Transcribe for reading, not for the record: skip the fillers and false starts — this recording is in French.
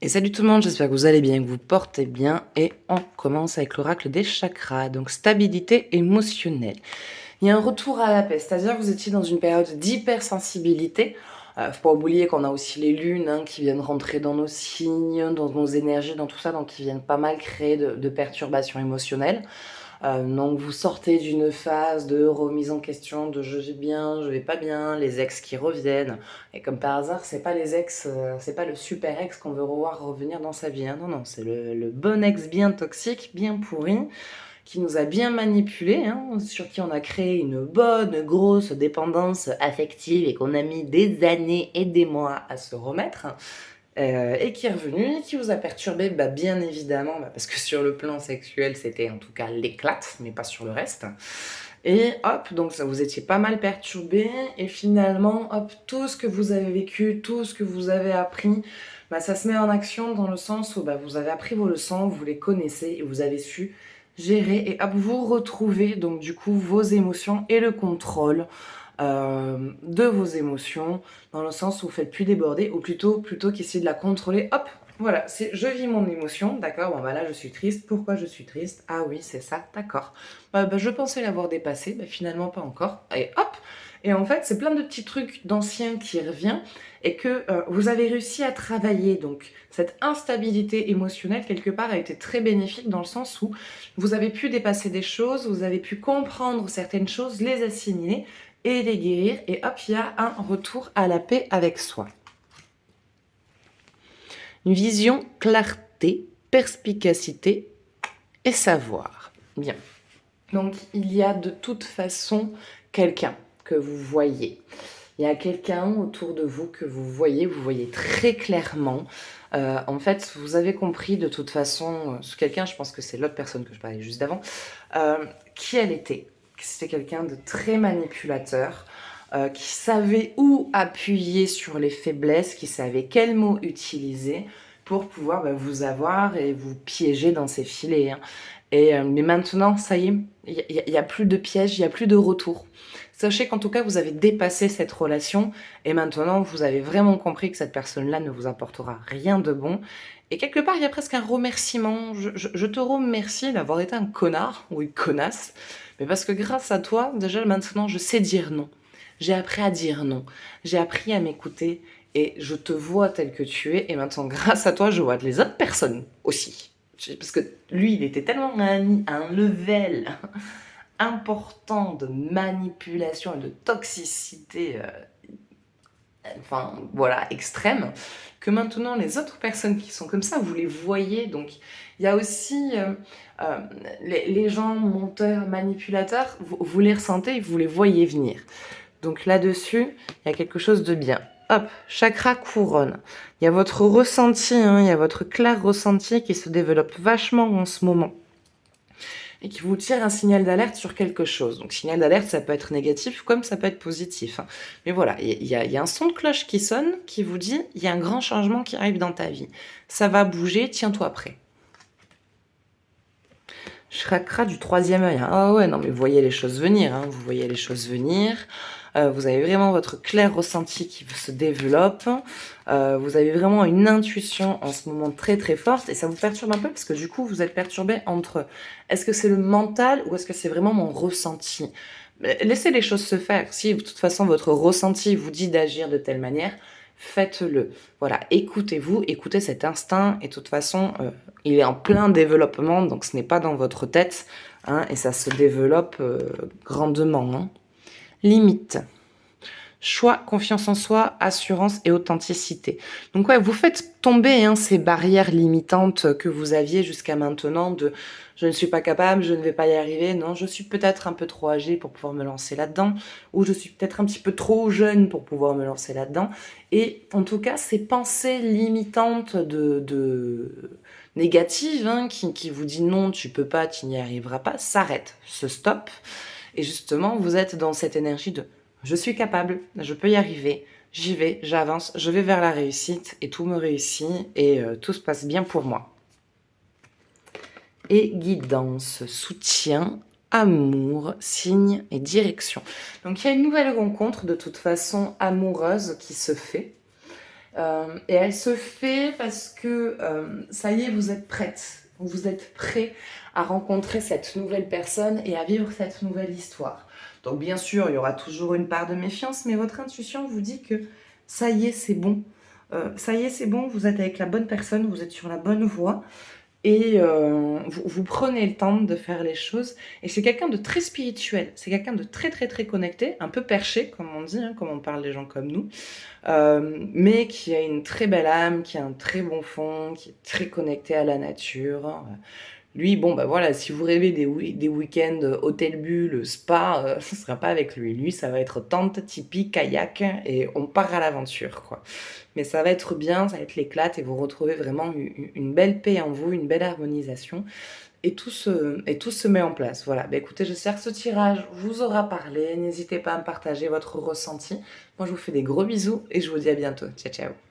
Et salut tout le monde, j'espère que vous allez bien, que vous portez bien. Et on commence avec l'oracle des chakras, donc stabilité émotionnelle. Il y a un retour à la paix, c'est-à-dire que vous étiez dans une période d'hypersensibilité. Faut pas oublier qu'on a aussi les lunes qui viennent rentrer dans nos signes, dans nos énergies, dans tout ça, donc qui viennent pas mal créer de perturbations émotionnelles. Donc vous sortez d'une phase de remise en question, de je vais bien, je vais pas bien, les ex qui reviennent. Et comme par hasard, c'est pas les ex, c'est pas le super ex qu'on veut revoir revenir dans sa vie, hein. Non, non, c'est le bon ex bien toxique, bien pourri, qui nous a bien manipulés, hein, sur qui on a créé une bonne grosse dépendance affective et qu'on a mis des années et des mois à se remettre. Et qui est revenu, et qui vous a perturbé, bien évidemment, parce que sur le plan sexuel, c'était en tout cas l'éclate, mais pas sur le reste. Et hop, donc ça vous étiez pas mal perturbé, et finalement, hop, tout ce que vous avez vécu, tout ce que vous avez appris, ça se met en action dans le sens où vous avez appris vos leçons, vous les connaissez, et vous avez su gérer, et hop, vous retrouvez donc du coup vos émotions et le contrôle de vos émotions, dans le sens où vous faites plus déborder, ou plutôt qu'essayer de la contrôler, hop, voilà, c'est je vis mon émotion, d'accord, là je suis triste, pourquoi je suis triste? Ah oui, c'est ça, d'accord. Je pensais l'avoir dépassé, finalement pas encore, et hop. Et en fait, c'est plein de petits trucs d'anciens qui reviennent, et que vous avez réussi à travailler. Donc cette instabilité émotionnelle, quelque part, a été très bénéfique dans le sens où vous avez pu dépasser des choses, vous avez pu comprendre certaines choses, les assimiler, et les guérir, et hop, il y a un retour à la paix avec soi. Une vision, clarté, perspicacité et savoir. Bien. Donc, il y a de toute façon quelqu'un que vous voyez. Il y a quelqu'un autour de vous que vous voyez très clairement. En fait, vous avez compris de toute façon, ce quelqu'un, je pense que c'est l'autre personne que je parlais juste avant, qui elle était. C'était quelqu'un de très manipulateur, qui savait où appuyer sur les faiblesses, qui savait quels mots utiliser pour pouvoir vous avoir et vous piéger dans ses filets, hein. Mais maintenant, ça y est, il n'y a plus de piège, il n'y a plus de retour. Sachez qu'en tout cas, vous avez dépassé cette relation et maintenant, vous avez vraiment compris que cette personne-là ne vous apportera rien de bon. Et quelque part, il y a presque un remerciement. Je te remercie d'avoir été un connard ou une connasse, mais parce que grâce à toi, déjà maintenant, je sais dire non. J'ai appris à dire non. J'ai appris à m'écouter et je te vois tel que tu es. Et maintenant, grâce à toi, je vois les autres personnes aussi. Parce que lui, il était tellement à un level important de manipulation et de toxicité, extrême, que maintenant les autres personnes qui sont comme ça, vous les voyez. Donc il y a aussi les gens menteurs, manipulateurs, vous les ressentez et vous les voyez venir. Donc là-dessus, il y a quelque chose de bien. Hop, chakra couronne. Il y a votre ressenti, il y a votre clair ressenti qui se développe vachement en ce moment et qui vous tire un signal d'alerte sur quelque chose. Donc signal d'alerte, ça peut être négatif comme ça peut être positif. Mais voilà, il y a un son de cloche qui sonne qui vous dit il y a un grand changement qui arrive dans ta vie. Ça va bouger, tiens-toi prêt. Chakra du troisième œil. Ah ouais, non mais vous voyez les choses venir, vous voyez les choses venir. Vous avez vraiment votre clair ressenti qui se développe. Vous avez vraiment une intuition en ce moment très très forte et ça vous perturbe un peu parce que du coup vous êtes perturbé entre est-ce que c'est le mental ou est-ce que c'est vraiment mon ressenti? Laissez les choses se faire. Si de toute façon votre ressenti vous dit d'agir de telle manière, faites-le. Voilà, écoutez-vous, écoutez cet instinct et de toute façon il est en plein développement donc ce n'est pas dans votre tête et ça se développe grandement. Limite. Choix, confiance en soi, assurance et authenticité. Donc ouais, vous faites tomber ces barrières limitantes que vous aviez jusqu'à maintenant de je ne suis pas capable, je ne vais pas y arriver, non, je suis peut-être un peu trop âgée pour pouvoir me lancer là-dedans, ou je suis peut-être un petit peu trop jeune pour pouvoir me lancer là-dedans. Et en tout cas, ces pensées limitantes de négatives qui vous dit non, tu peux pas, tu n'y arriveras pas, s'arrêtent, se stoppent. Et justement, vous êtes dans cette énergie de je suis capable, je peux y arriver, j'y vais, j'avance, je vais vers la réussite et tout me réussit et tout se passe bien pour moi. Et guidance, soutien, amour, signe et direction. Donc il y a une nouvelle rencontre de toute façon amoureuse qui se fait. Et elle se fait parce que ça y est, vous êtes prête, vous êtes prêt à rencontrer cette nouvelle personne et à vivre cette nouvelle histoire. Donc bien sûr, il y aura toujours une part de méfiance, mais votre intuition vous dit que ça y est, c'est bon. Ça y est, c'est bon, vous êtes avec la bonne personne, vous êtes sur la bonne voie. Et vous prenez le temps de faire les choses. Et c'est quelqu'un de très spirituel, c'est quelqu'un de très très très connecté, un peu perché, comme on dit, hein, comme on parle des gens comme nous, mais qui a une très belle âme, qui a un très bon fond, qui est très connecté à la nature. Lui, bon, bah voilà, si vous rêvez des week-ends hôtel Bulle, spa, ce sera pas avec lui. Lui, ça va être tente, tipi, kayak, et on part à l'aventure, quoi. Mais ça va être bien, ça va être l'éclate, et vous retrouvez vraiment une belle paix en vous, une belle harmonisation, et tout se met en place. Voilà, bah écoutez, j'espère que ce tirage vous aura parlé. N'hésitez pas à me partager votre ressenti. Moi, je vous fais des gros bisous, et je vous dis à bientôt. Ciao, ciao.